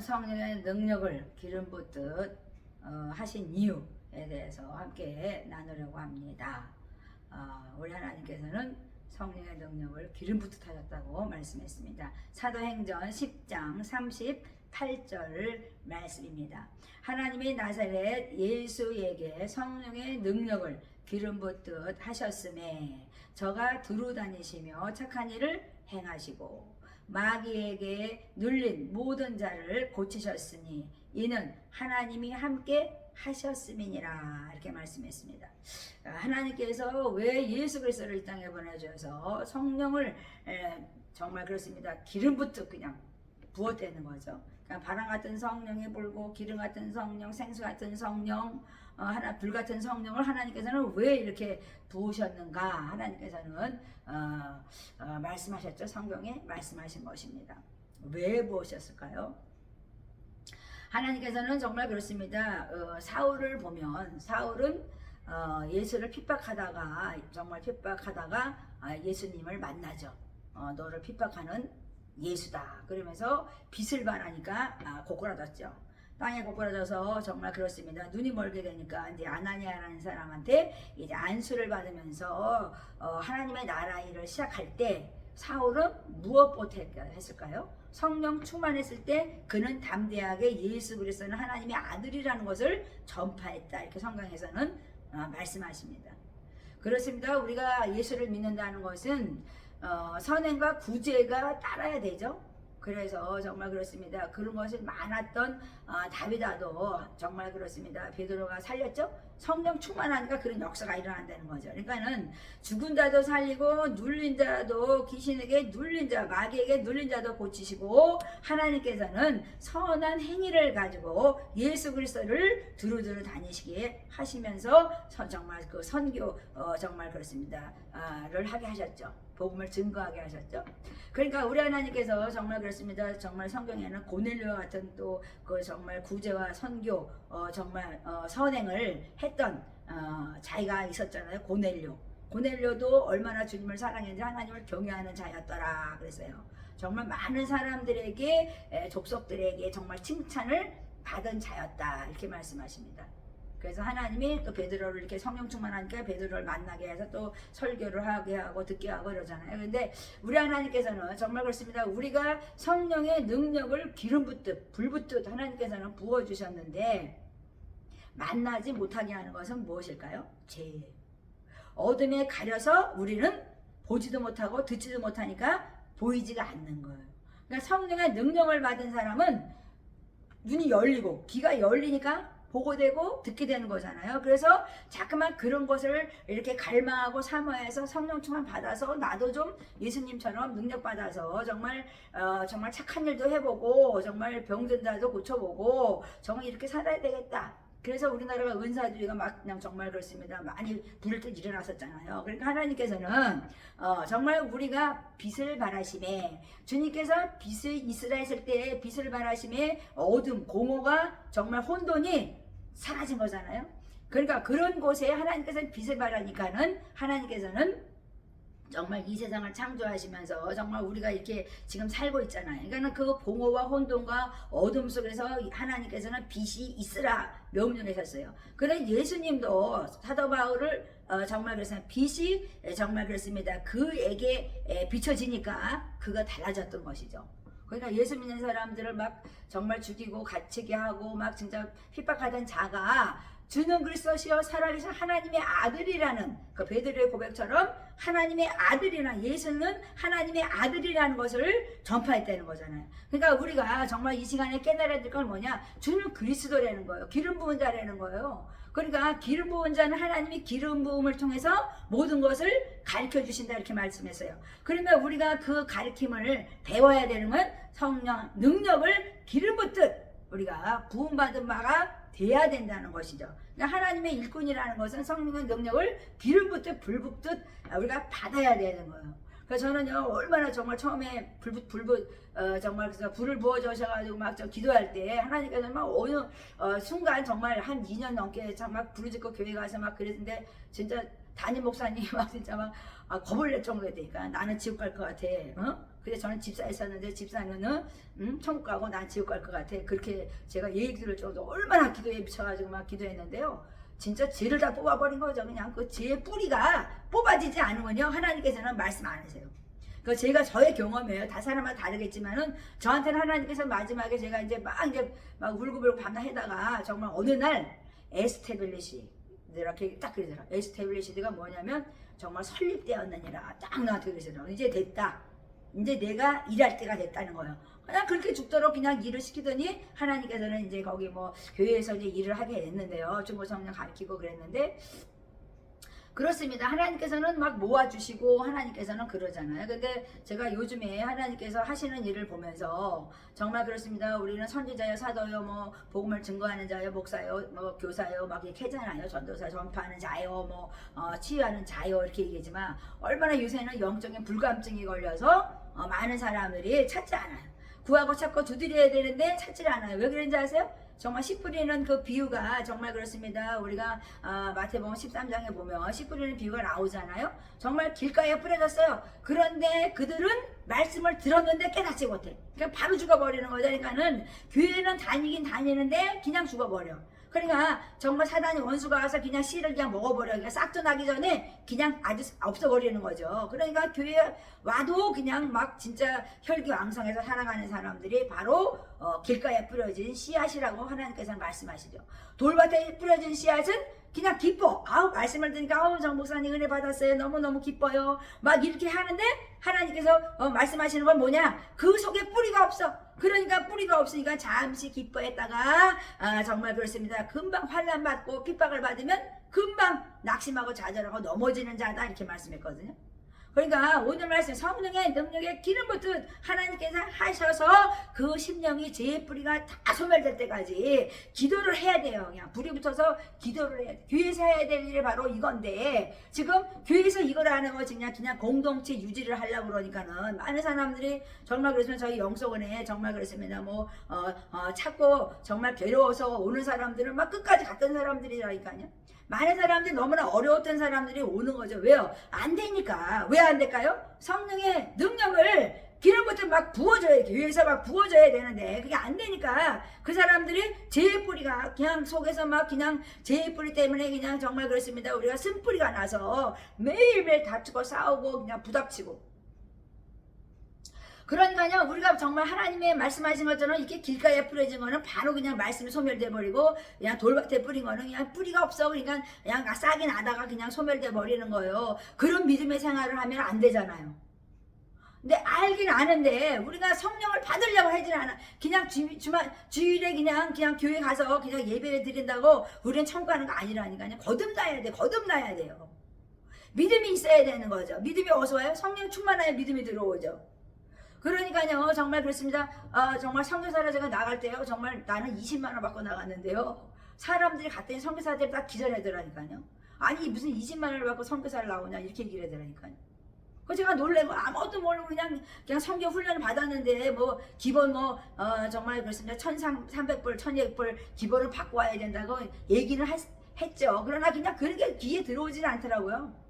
성령의 능력을 기름 붓듯 하신 이유에 대해서 함께 나누려고 합니다. 우리 하나님께서는 성령의 능력을 기름 붓듯 하셨다고 말씀했습니다. 사도행전 10장 38절 말씀입니다. 하나님이 나사렛 예수에게 성령의 능력을 기름 붓듯 하셨음에 저가 두루 다니시며 착한 일을 행하시고 마귀에게 눌린 모든 자를 고치셨으니 이는 하나님이 함께 하셨음이니라, 이렇게 말씀했습니다. 하나님께서 왜 예수 그리스도를 이 땅에 보내주셔서 성령을 정말 그렇습니다. 기름 붓듯 그냥 부었다는 거죠. 그러니까 바람 같은 성령이 불고 기름 같은 성령, 생수 같은 성령, 하나 불 같은 성령을 하나님께서는 왜 이렇게 부으셨는가? 하나님께서는 말씀하셨죠. 성경에 말씀하신 것입니다. 왜 부으셨을까요? 하나님께서는 정말 그렇습니다. 사울을 보면 사울은 예수를 핍박하다가 예수님을 만나죠. 너를 핍박하는 예수다. 그러면서 빛을 발하니까 고꾸라졌죠. 땅에 고꾸라져서 정말 그렇습니다. 눈이 멀게 되니까 이제 아나니아라는 사람한테 이제 안수를 받으면서 하나님의 나라 일을 시작할 때 사울은 무엇부터 했을까요? 성령 충만했을 때 그는 담대하게 예수 그리스도는 하나님의 아들이라는 것을 전파했다. 이렇게 성경에서는 말씀하십니다. 그렇습니다. 우리가 예수를 믿는다는 것은 선행과 구제가 따라야 되죠. 그래서 정말 그렇습니다. 그런 것이 많았던 다비다도 정말 그렇습니다. 베드로가 살렸죠. 성령 충만하니까 그런 역사가 일어난다는 거죠. 그러니까는 죽은 자도 살리고 눌린 자도 귀신에게 눌린 자, 마귀에게 눌린 자도 고치시고 하나님께서는 선한 행위를 가지고 예수 그리스도를 두루두루 다니시게 하시면서 정말 그 선교 정말 그렇습니다. 를 하게 하셨죠. 복음을 증거하게 하셨죠. 그러니까 우리 하나님께서 정말 그렇습니다. 정말 성경에는 고넬료와 같은 또 그 정말 구제와 선교 정말 선행을 했던 자기가 있었잖아요. 고넬료도 얼마나 주님을 사랑했는지 하나님을 경외하는 자였더라 그랬어요. 정말 많은 사람들에게 족속들에게 정말 칭찬을 받은 자였다, 이렇게 말씀하십니다. 그래서 하나님이 또 베드로를 이렇게 성령 충만하니까 베드로를 만나게 해서 또 설교를 하게 하고 듣게 하고 그러잖아요. 그런데 우리 하나님께서는 정말 그렇습니다. 우리가 성령의 능력을 기름 붓듯 불 붓듯 하나님께서는 부어주셨는데 만나지 못하게 하는 것은 무엇일까요? 죄. 어둠에 가려서 우리는 보지도 못하고 듣지도 못하니까 보이지가 않는 거예요. 그러니까 성령의 능력을 받은 사람은 눈이 열리고 귀가 열리니까 보고 되고 듣게 되는 거잖아요. 그래서 자꾸만 그런 것을 이렇게 갈망하고 사모해서 성령 충만 받아서 나도 좀 예수님처럼 능력 받아서 정말 정말 착한 일도 해보고 정말 병든 자도 고쳐보고 정말 이렇게 살아야 되겠다. 그래서 우리나라가 은사주의가 막 그냥 정말 그렇습니다. 많이 불듯 일어났었잖아요. 그러니까 하나님께서는 정말 우리가 빛을 발하심에 주님께서 빛을 이스라 했을 때 빛을 발하심에 어둠, 공허가 정말 혼돈이 사라진 거잖아요. 그러니까 그런 곳에 하나님께서는 빛을 발하니까는 하나님께서는 정말 이 세상을 창조하시면서 정말 우리가 이렇게 지금 살고 있잖아요. 그러니까 그 공허와 혼돈과 어둠 속에서 하나님께서는 빛이 있으라 명령하셨어요. 그래 예수님도 사도 바울을 정말 그래서 빛이 정말 그렇습니다. 그에게 비춰지니까 그가 달라졌던 것이죠. 그러니까 예수 믿는 사람들을 막 정말 죽이고 갇히게 하고 막 진짜 핍박하던 자가 주는 그리스도시여 살아계신 하나님의 아들이라는 그 베드로의 고백처럼 하나님의 아들이라는 예수는 하나님의 아들이라는 것을 전파했다는 거잖아요. 그러니까 우리가 정말 이 시간에 깨달아야 될 건 뭐냐? 주는 그리스도라는 거예요. 기름 부은 자라는 거예요. 그러니까 기름 부은 자는 하나님이 기름 부음을 통해서 모든 것을 가르쳐 주신다, 이렇게 말씀했어요. 그러면 우리가 그 가르침을 배워야 되는 건 성령 능력을 기름 붓듯 우리가 부음받은 바가 돼야 된다는 것이죠. 그러니까 하나님의 일꾼이라는 것은 성령의 능력을 기름 붓듯 불 붓듯 우리가 받아야 되는 거예요. 그래서 저는요 얼마나 정말 처음에 정말 그래서 불을 부어 주셔가지고 막 저 기도할 때 하나님께서 막 어느 순간 정말 한 2년 넘게 막 부르짖고 교회 가서 막 그랬는데 진짜 담임 목사님 막 진짜 막 겁을 낼 정도였다니까. 나는 지옥 갈 것 같아. 근데 저는 집사였었는데 집사는 천국 가고 난 지옥 갈 것 같아. 그렇게 제가 얘기 들을 정도 얼마나 기도에 미쳐가지고 막 기도했는데요. 진짜 죄를 다 뽑아버린 거죠. 그냥 그 죄의 뿌리가 뽑아지지 않으면요 하나님께서는 말씀 안 하세요. 그 제가 저의 경험이에요. 다 사람마다 다르겠지만은 저한테는 하나님께서 마지막에 제가 이제 막 울고불고 밤낮 해다가 정말 어느 날 에스테빌리시 이렇게 딱 그러더라. 에스테빌리시드가 뭐냐면 정말 설립되었느니라 딱 나한테 그러시더라고. 이제 됐다. 이제 내가 일할 때가 됐다는 거예요. 그냥 그렇게 죽도록 그냥 일을 시키더니 하나님께서는 이제 거기 뭐 교회에서 이제 일을 하게 됐는데요. 중고 성령 가르치고 그랬는데 그렇습니다. 하나님께서는 막 모아주시고 하나님께서는 그러잖아요. 근데 제가 요즘에 하나님께서 하시는 일을 보면서 정말 그렇습니다. 우리는 선지자요, 사도요, 뭐 복음을 증거하는 자요, 목사요, 뭐 교사요, 막 이렇게 하잖아요. 전도사, 전파하는 자요, 뭐 치유하는 자요 이렇게 얘기하지만 얼마나 요새는 영적인 불감증이 걸려서 많은 사람들이 찾지 않아요. 구하고 찾고 두드려야 되는데 찾지 않아요. 왜 그런지 아세요? 정말 씨 뿌리는 그 비유가 정말 그렇습니다. 우리가 마태복음 13장에 보면 씨 뿌리는 비유가 나오잖아요. 정말 길가에 뿌려졌어요. 그런데 그들은 말씀을 들었는데 깨닫지 못해. 그러니까 바로 죽어버리는 거죠. 그러니까는 교회는 다니긴 다니는데 그냥 죽어버려. 그러니까 정말 사단이 원수가 와서 그냥 씨를 그냥 먹어버려. 그러니까 싹도 나기 전에 그냥 아주 없어버리는 거죠. 그러니까 교회에 와도 그냥 막 진짜 혈기왕성해서 살아가는 사람들이 바로 길가에 뿌려진 씨앗이라고 하나님께서 말씀하시죠. 돌밭에 뿌려진 씨앗은 그냥 기뻐. 아우 말씀을 들으니까 아우 정 목사님 은혜 받았어요. 너무너무 기뻐요. 막 이렇게 하는데 하나님께서 말씀하시는 건 뭐냐? 그 속에 뿌리가 없어. 그러니까 뿌리가 없으니까 잠시 기뻐했다가 정말 그렇습니다. 금방 환난 받고 핍박을 받으면 금방 낙심하고 좌절하고 넘어지는 자다 이렇게 말씀했거든요. 그러니까 오늘 말씀 성령의 능력에 기름 붓듯 하나님께서 하셔서 그 심령이 제 뿌리가 다 소멸될 때까지 기도를 해야 돼요. 그냥 불이 붙어서 기도를 해야 돼. 교회에서 해야 될 일이 바로 이건데 지금 교회에서 이걸 하는 거 그냥 공동체 유지를 하려고 그러니까는 많은 사람들이 정말 그랬으면 저희 영성원에 정말 그랬습니다. 뭐 찾고 정말 괴로워서 오는 사람들은 막 끝까지 갔던 사람들이라니까요. 많은 사람들이 너무나 어려웠던 사람들이 오는 거죠. 왜요? 안 되니까. 왜 안 될까요? 성령의 능력을 기름부터 막 부어줘야 돼. 교회에서 막 부어줘야 되는데 그게 안 되니까 그 사람들이 제 뿌리가 그냥 속에서 막 그냥 제 뿌리 때문에 그냥 정말 그렇습니다. 우리가 쓴뿌리가 나서 매일매일 다투고 싸우고 그냥 부닥치고 그러니까요 우리가 정말 하나님의 말씀하신 것처럼 이렇게 길가에 뿌려진 거는 바로 그냥 말씀이 소멸돼 버리고 그냥 돌밭에 뿌린 거는 그냥 뿌리가 없어. 그러니까 그냥 싹이 나다가 그냥 소멸돼 버리는 거예요. 그런 믿음의 생활을 하면 안 되잖아요. 근데 알긴 아는데 우리가 성령을 받으려고 하진 않아. 그냥 주일에 그냥 교회 가서 그냥 예배 드린다고 우리는 천국 가는 거 아니라니까요. 거듭나야 돼. 거듭나야 돼요. 믿음이 있어야 되는 거죠. 믿음이 어디서 와요? 성령 충만하여 믿음이 들어오죠. 그러니까요 정말 그렇습니다. 정말 선교사를 제가 나갈 때요 정말 나는 20만 원 받고 나갔는데요 사람들이 갔더니 선교사들이 다 기절하더라니까요. 아니 무슨 20만 원을 받고 선교사를 나오냐 이렇게 얘기를 하더라니까요. 그 제가 놀래고 아무것도 모르고 그냥 선교 훈련을 받았는데 뭐 기본 정말 그렇습니다. 1,300불 1,200불 기본을 받고 와야 된다고 얘기를 했죠. 그러나 그냥 그렇게 귀에 들어오지는 않더라고요.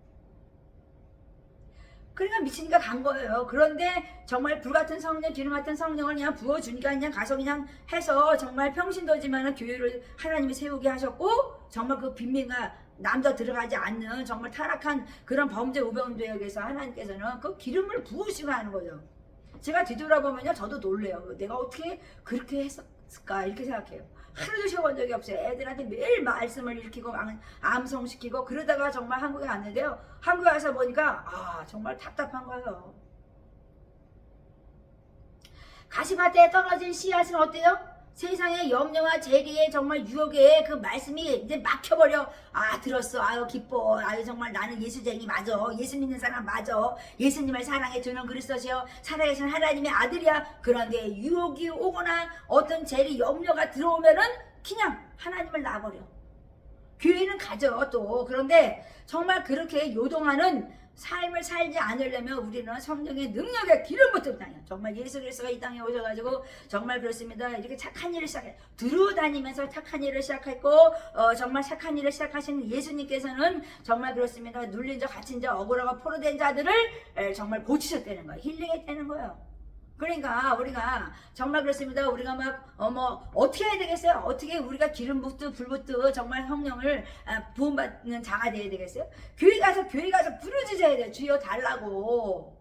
그러니까 미치니까 간 거예요. 그런데 정말 불같은 성령, 기름 같은 성령을 그냥 부어주니까 그냥 가서 그냥 해서 정말 평신도지만은 교회를 하나님이 세우게 하셨고 정말 그 빈민가 남자 들어가지 않는 정말 타락한 그런 범죄 우병조역에서 하나님께서는 그 기름을 부으시고 하는 거죠. 제가 뒤돌아보면요 저도 놀래요. 내가 어떻게 그렇게 했을까 이렇게 생각해요. 하루도 쉬어본 적이 없어요. 애들한테 매일 말씀을 일으키고 암송시키고 그러다가 정말 한국에 왔는데요. 한국에 와서 보니까 정말 답답한 거예요. 가시밭에 떨어진 씨앗은 어때요? 세상의 염려와 재리에 정말 유혹에 그 말씀이 이제 막혀버려. 들었어. 아유 기뻐. 아유 정말 나는 예수쟁이 맞아. 예수 믿는 사람 맞아. 예수님을 사랑해 주는 그리스도시여 살아계신 하나님의 아들이야. 그런데 유혹이 오거나 어떤 재리 염려가 들어오면은 그냥 하나님을 놔버려. 교회는 가죠 또. 그런데 정말 그렇게 요동하는 삶을 살지 않으려면 우리는 성령의 능력의 기름부터 땅이야. 정말 예수 그리스도가 이 땅에 오셔가지고 정말 그렇습니다. 이렇게 착한 일을 시작해 들어다니면서 착한 일을 시작했고 정말 착한 일을 시작하신 예수님께서는 정말 그렇습니다. 눌린 자, 갇힌 자, 억울하고 포로된 자들을 정말 고치셨다는 거예요. 힐링했다는 거예요. 그러니까 우리가 정말 그렇습니다. 우리가 막 어떻게 해야 되겠어요? 어떻게 우리가 기름부터 불부터 정말 성령을 부음받는 자가 돼야 되겠어요? 교회 가서 부르짖어야 돼요. 주여 달라고.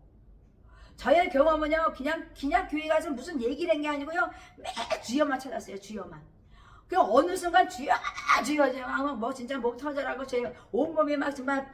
저의 경험은요, 그냥 교회 가서 무슨 얘기를 한 게 아니고요, 매 주여만 찾았어요. 주여만. 그 어느 순간 주여 뭐 진짜 목 터져라고 제 온몸이 막 정말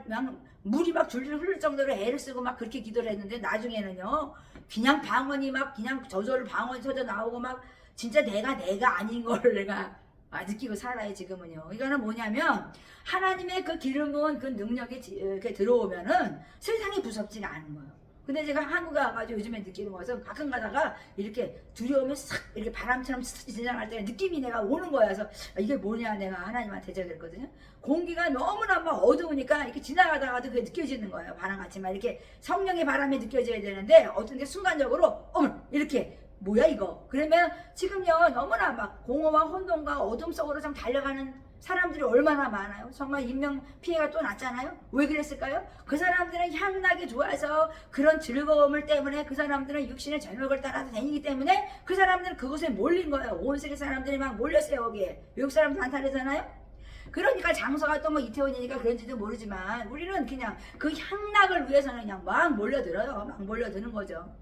막 물이 막 줄줄 흐를 정도로 애를 쓰고 막 그렇게 기도를 했는데, 나중에는요 그냥 방언이 막 그냥 저절로 방언이 터져 나오고 막 진짜 내가 아닌 거를 내가 느끼고 살아요 지금은요. 이거는 뭐냐면 하나님의 그 기름은 그 능력이 이렇게 들어오면은 세상이 무섭지가 않은 거예요. 근데 제가 한국에 와가지고 요즘에 느끼는 것은 가끔 가다가 이렇게 두려움이 싹 이렇게 바람처럼 지나갈 때 느낌이 내가 오는 거야. 그래서 이게 뭐냐 내가 하나님한테 대적했거든요. 공기가 너무나 막 어두우니까 이렇게 지나가다가도 그게 느껴지는 거예요. 바람같이 막 이렇게 성령의 바람이 느껴져야 되는데 어떤 게 순간적으로 이렇게 뭐야 이거. 그러면 지금요 너무나 막 공허와 혼돈과 어둠 속으로 좀 달려가는 사람들이 얼마나 많아요. 정말 인명 피해가 또 났잖아요. 왜 그랬을까요? 그 사람들은 향락이 좋아서 그런 즐거움을 때문에 그 사람들은 육신의 정욕을 따라서 다니기 때문에 그 사람들은 그곳에 몰린 거예요. 온 세계 사람들이 막 몰렸어요. 거기에. 외국 사람들 안 타르잖아요. 그러니까 장소가 또 뭐 이태원이니까 그런지도 모르지만 우리는 그냥 그 향락을 위해서는 그냥 막 몰려들어요. 막 몰려드는 거죠.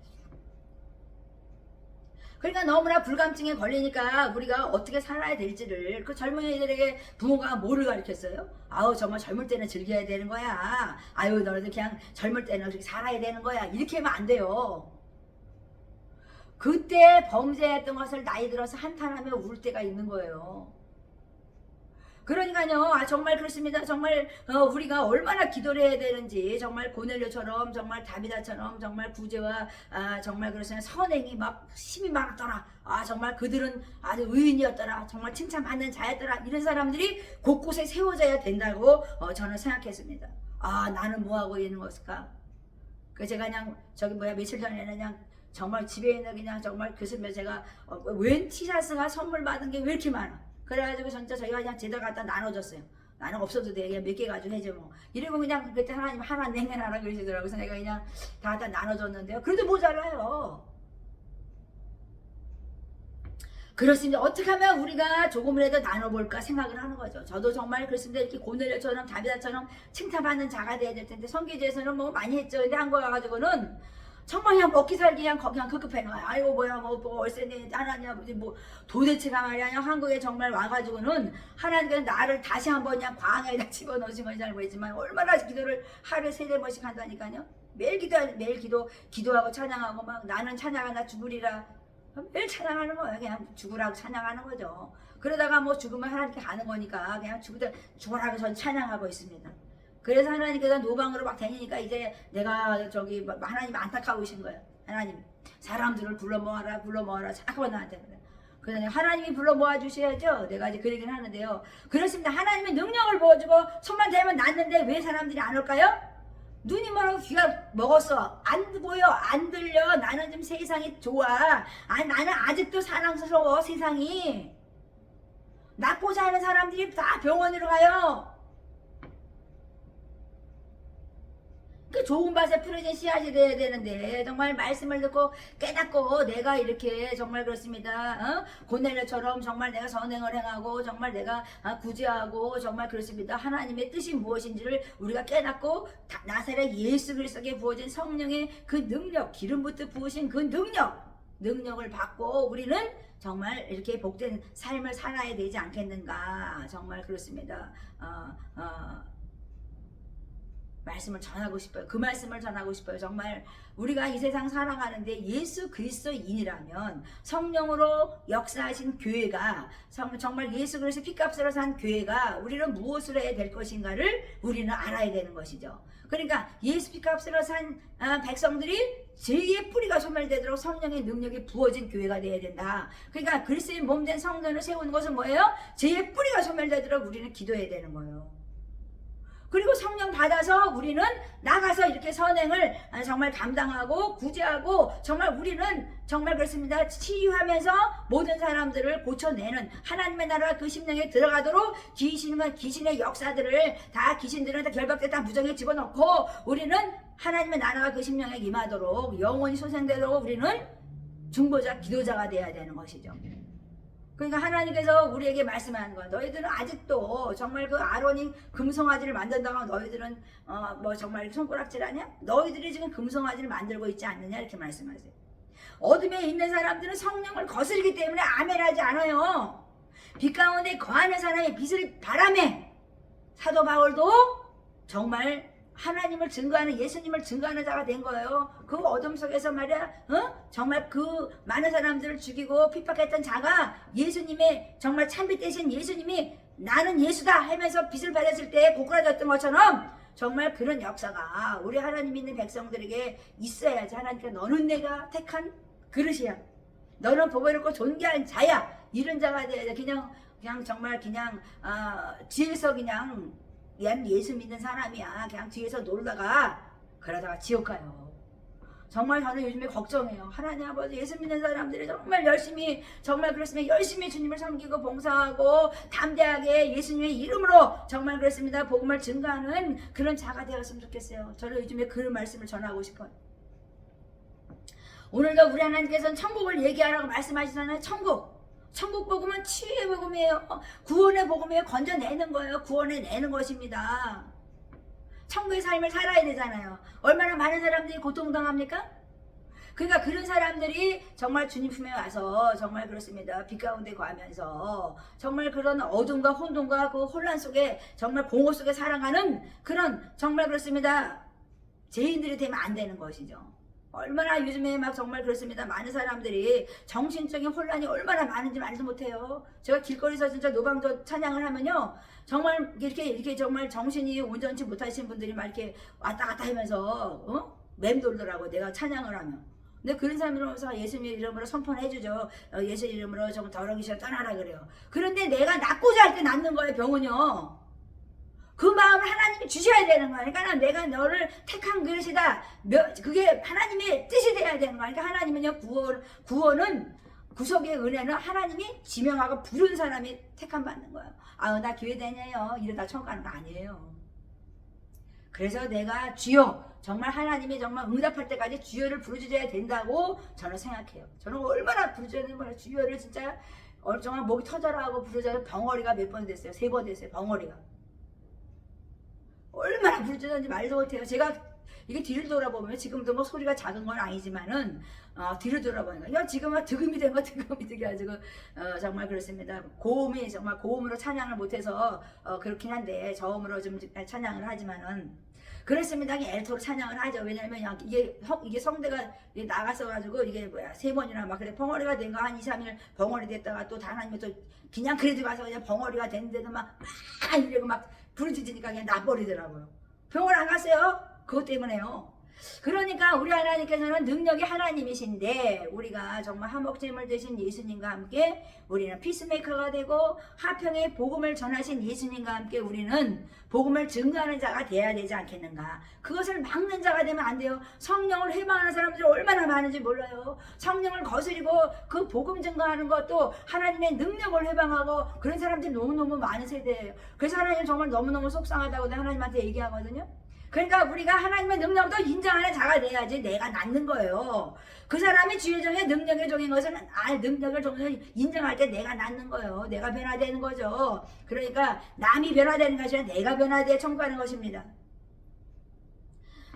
그러니까 너무나 불감증에 걸리니까 우리가 어떻게 살아야 될지를 그 젊은이들에게 부모가 뭐를 가르쳤어요? 아우 정말 젊을 때는 즐겨야 되는 거야. 아유 너희들 그냥 젊을 때는 그렇게 살아야 되는 거야. 이렇게 하면 안 돼요. 그때 범죄했던 것을 나이 들어서 한탄하며 울 때가 있는 거예요. 그러니까요, 정말 그렇습니다. 정말 우리가 얼마나 기도를 해야 되는지, 정말 고넬료처럼, 정말 다비다처럼, 정말 구제와 정말 그렇습니다. 선행이 막 힘이 많았더라. 정말 그들은 아주 의인이었더라. 정말 칭찬받는 자였더라. 이런 사람들이 곳곳에 세워져야 된다고 저는 생각했습니다. 나는 뭐 하고 있는 것일까? 그 제가 그냥 며칠 전에는 그냥 정말 집에 있는 그냥 정말 교수님 제가 웬 티셔츠가 선물 받은 게 왜 이렇게 많아? 그래가지고 진짜 저희가 그냥 제대로 갖다 나눠줬어요. 나는 없어도 돼. 그냥 몇 개 가지고 해줘 뭐. 이러고 그냥 그때 하나님 하나 냉면하라 그러시더라고요. 그래서 내가 그냥 다 나눠줬는데요. 그래도 모자라요. 그렇습니다. 어떻게 하면 우리가 조금이라도 나눠볼까 생각을 하는 거죠. 저도 정말 그렇습니다. 이렇게 고넬료처럼 다비다처럼 칭찬받는 자가 돼야 될 텐데 선교지에서는 뭐 많이 했죠. 근데 한국 와가지고는 정말 그냥 먹기 살기 그냥 급급해 놔요. 아이고 뭐야 뭐 월세 내 하나냐 뭐 도대체가 말이야. 그냥 한국에 정말 와가지고는 하나님께서 나를 다시 한번 그냥 광야에다 집어넣으신 건지 잘 모르겠지만 얼마나 기도를 하루에 3-4번씩 한다니까요. 매일 기도하고 찬양하고 막 나는 찬양하나 죽으리라 매일 찬양하는 거예요. 그냥 죽으라고 찬양하는 거죠. 그러다가 뭐 죽으면 하나님께 가는 거니까 그냥 죽으라고 전 찬양하고 있습니다. 그래서 하나님께서 노방으로 막 다니니까 이제 내가 하나님 안타까우신 거예요. 하나님 사람들을 불러 모아라 자꾸만 나한테 그래. 그래서 하나님이 불러 모아 주셔야죠. 내가 이제 그 얘기를 하는데요. 그렇습니다. 하나님의 능력을 보여주고 손만 대면 낫는데 왜 사람들이 안 올까요? 눈이 멀어 귀가 먹었어. 안 보여 안 들려. 나는 좀 세상이 좋아. 나는 아직도 사랑스러워. 세상이 낫고자 하는 사람들이 다 병원으로 가요. 그 좋은 밭에 풀어진 씨앗이 돼야 되는데 정말 말씀을 듣고 깨닫고 내가 이렇게 정말 그렇습니다. 고넬료처럼 정말 내가 선행을 행하고 정말 내가 구제하고 정말 그렇습니다. 하나님의 뜻이 무엇인지를 우리가 깨닫고 나사렛 예수 그리스도께 부어진 성령의 그 능력, 기름부터 부으신 그 능력을 받고 우리는 정말 이렇게 복된 삶을 살아야 되지 않겠는가. 정말 그렇습니다. 말씀을 전하고 싶어요. 그 말씀을 전하고 싶어요. 정말 우리가 이 세상 살아가는데 예수 그리스도인이라면 성령으로 역사하신 교회가 정말 예수 그리스도 피값으로 산 교회가 우리는 무엇을 해야 될 것인가를 우리는 알아야 되는 것이죠. 그러니까 예수 피값으로 산 백성들이 죄의 뿌리가 소멸되도록 성령의 능력이 부어진 교회가 되어야 된다. 그러니까 그리스도의 몸된 성전을 세우는 것은 뭐예요? 죄의 뿌리가 소멸되도록 우리는 기도해야 되는 거예요. 그리고 성령 받아서 우리는 나가서 이렇게 선행을 정말 감당하고 구제하고 정말 우리는 정말 그렇습니다. 치유하면서 모든 사람들을 고쳐내는 하나님의 나라가 그 심령에 들어가도록 귀신의 역사들을 다 귀신들은 다 결박됐다 무정에 집어넣고 우리는 하나님의 나라가 그 심령에 임하도록 영원히 소생되도록 우리는 중보자 기도자가 되어야 되는 것이죠. 그러니까 하나님께서 우리에게 말씀하는 건 너희들은 아직도 정말 그 아론이 금송아지를 만든다고 너희들은 뭐 정말 손가락질하냐? 너희들이 지금 금송아지를 만들고 있지 않느냐 이렇게 말씀하세요. 어둠에 있는 사람들은 성령을 거스르기 때문에 아멘하지 않아요. 빛 가운데 거하는 사람의 빛을 바라매. 사도 바울도 정말 하나님을 증거하는 예수님을 증거하는 자가 된 거예요. 그 어둠 속에서 말이야 정말 그 많은 사람들을 죽이고 핍박했던 자가 예수님의 정말 참빛 대신 예수님이 나는 예수다 하면서 빛을 받았을 때 고꾸라졌던 것처럼 정말 그런 역사가 우리 하나님 믿는 백성들에게 있어야지. 하나님께 너는 내가 택한 그릇이야. 너는 보배롭고 존귀한 자야. 이런 자가 돼야 돼. 그냥 정말 그냥 뒤에서 그냥 예수 믿는 사람이야. 그냥 뒤에서 놀다가 그러다가 지옥 가요. 정말 저는 요즘에 걱정해요. 하나님 아버지 예수 믿는 사람들이 정말 열심히 정말 그렇습니다. 열심히 주님을 섬기고 봉사하고 담대하게 예수님의 이름으로 정말 그렇습니다. 복음을 증거하는 그런 자가 되었으면 좋겠어요. 저는 요즘에 그런 말씀을 전하고 싶어요. 오늘도 우리 하나님께서는 천국을 얘기하라고 말씀하시잖아요. 천국 복음은 치유의 복음이에요. 구원의 복음이에요. 건져내는 거예요. 구원해내는 것입니다. 천국의 삶을 살아야 되잖아요. 얼마나 많은 사람들이 고통당합니까? 그러니까 그런 사람들이 정말 주님 품에 와서 정말 그렇습니다. 빛 가운데 거하면서 정말 그런 어둠과 혼돈과 그 혼란 속에 정말 공허 속에 살아가는 그런 정말 그렇습니다. 죄인들이 되면 안 되는 것이죠. 얼마나 요즘에 막 정말 그렇습니다. 많은 사람들이 정신적인 혼란이 얼마나 많은지 말도 못해요. 제가 길거리에서 진짜 노방조 찬양을 하면요. 정말 이렇게 정말 정신이 온전치 못하신 분들이 막 이렇게 왔다 갔다 하면서 맴돌더라고. 내가 찬양을 하면. 근데 그런 사람들로서 예수님 이름으로 선포해주죠. 예수 이름으로 좀 더러운 귀신 떠나라 그래요. 그런데 내가 낫고자 할 때 낫는 거예요. 병은요. 그 마음을 하나님이 주셔야 되는 거야. 그러니까 내가 너를 택한 그릇이다. 그게 하나님의 뜻이 돼야 되는 거야. 그러니까 하나님은요, 구원은, 구속의 은혜는 하나님이 지명하고 부른 사람이 택함 받는 거야. 나 교회 다녀요. 이러다 천국 가는 거 아니에요. 그래서 내가 주여, 정말 하나님이 정말 응답할 때까지 주여를 부르짖어야 된다고 저는 생각해요. 저는 얼마나 부르짖어야 되는 거예요. 주여를 진짜 정말 목이 터져라 하고 부르짖어서 벙어리가 몇 번 됐어요. 3번 됐어요. 벙어리가. 얼마나 부르짖었는지 말도 못해요. 제가 이게 뒤를 돌아보면 지금도 뭐 소리가 작은 건 아니지만은 뒤를 돌아보니까 지금은 득음이 된 거 득음이 되게 가지고 정말 그렇습니다. 고음이 정말 고음으로 찬양을 못해서 그렇긴 한데 저음으로 좀 찬양을 하지만은 그렇습니다. 엘토로 찬양을 하죠. 왜냐면 이게 성대가 나가서 가지고 이게 뭐야 3번이나 막 그래 벙어리가 된 거 한 2, 3일 벙어리 됐다가 또 하나님이 또 그냥 그래도 가서 그냥 벙어리가 됐는데도 막 이러고 막 부르짖으니까 그냥 나버리더라고요. 병원 안 갔어요? 그것 때문에요. 그러니까 우리 하나님께서는 능력이 하나님이신데 우리가 정말 한몫제물 되신 예수님과 함께 우리는 피스메이커가 되고 하평의 복음을 전하신 예수님과 함께 우리는 복음을 증거하는 자가 돼야 되지 않겠는가. 그것을 막는 자가 되면 안 돼요. 성령을 회방하는 사람들이 얼마나 많은지 몰라요. 성령을 거스리고 그 복음 증거하는 것도 하나님의 능력을 회방하고 그런 사람들이 너무너무 많은 세대예요. 그래서 하나님 정말 너무너무 속상하다고 하나님한테 얘기하거든요. 그러니까 우리가 하나님의 능력도 인정하는 자가 돼야지 내가 낫는 거예요. 그 사람이 주의 종의 능력의 종인 것은 능력을 종을 인정할 때 내가 낫는 거예요. 내가 변화되는 거죠. 그러니까 남이 변화되는 것이 아니라 내가 변화되어 청구하는 것입니다.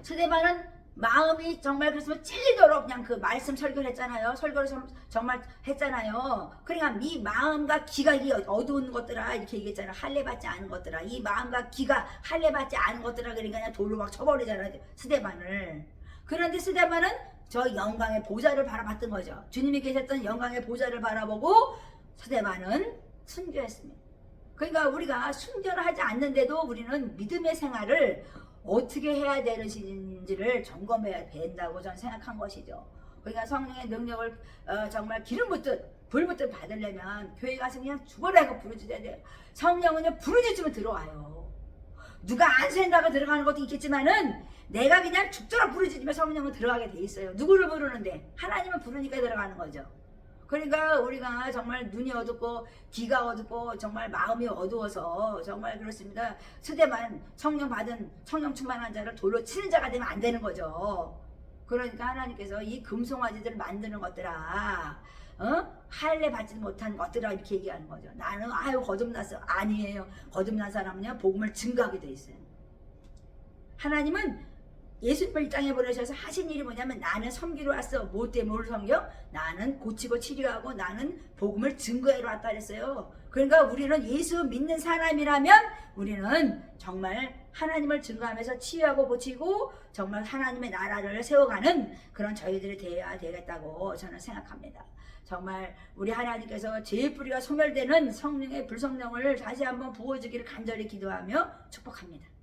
스데반은 마음이 정말 그래서 찔리도록 그냥 그 말씀 설교를 했잖아요. 설교를 정말 했잖아요. 그러니까 이 마음과 기가 이 어두운 것들아 이렇게 얘기했잖아요. 할례받지 않은 것들아. 이 마음과 기가 할례받지 않은 것들아. 그러니까 그냥 돌로 막 쳐버리잖아요. 스데반을. 그런데 스데반은 저 영광의 보좌를 바라봤던 거죠. 주님이 계셨던 영광의 보좌를 바라보고 스데반은 순교했습니다. 그러니까 우리가 순교를 하지 않는데도 우리는 믿음의 생활을 어떻게 해야 되는지를 점검해야 된다고 저는 생각한 것이죠. 그러니까 성령의 능력을 정말 기름 붓듯 불 붓듯 받으려면 교회 가서 그냥 죽어라고 부르짖어야 돼요. 성령은요 부르짖으면 들어와요. 누가 안 생다가 들어가는 것도 있겠지만은 내가 그냥 죽도록 부르짖으면 성령은 들어가게 돼 있어요. 누구를 부르는데? 하나님을 부르니까 들어가는 거죠. 그러니까 우리가 정말 눈이 어둡고 귀가 어둡고 정말 마음이 어두워서 정말 그렇습니다. 스데반 성령 받은 성령 충만한 자를 돌로 치는 자가 되면 안 되는 거죠. 그러니까 하나님께서 이 금송아지들을 만드는 것들아, 할례 받지 못한 것들아, 이렇게 얘기하는 거죠. 나는 아유 거듭났어. 아니에요. 거듭난 사람은요 복음을 증거하게 돼 있어요. 하나님은 예수님을 이 땅에 보내셔서 하신 일이 뭐냐면 나는 섬기러 왔어. 뭐 때문에 뭘 섬겨? 나는 고치고 치료하고 나는 복음을 증거하러 왔다 그랬어요. 그러니까 우리는 예수 믿는 사람이라면 우리는 정말 하나님을 증거하면서 치유하고 고치고 정말 하나님의 나라를 세워가는 그런 저희들이 되어야 되겠다고 저는 생각합니다. 정말 우리 하나님께서 죄의 뿌리가 소멸되는 성령의 불성령을 다시 한번 부어주기를 간절히 기도하며 축복합니다.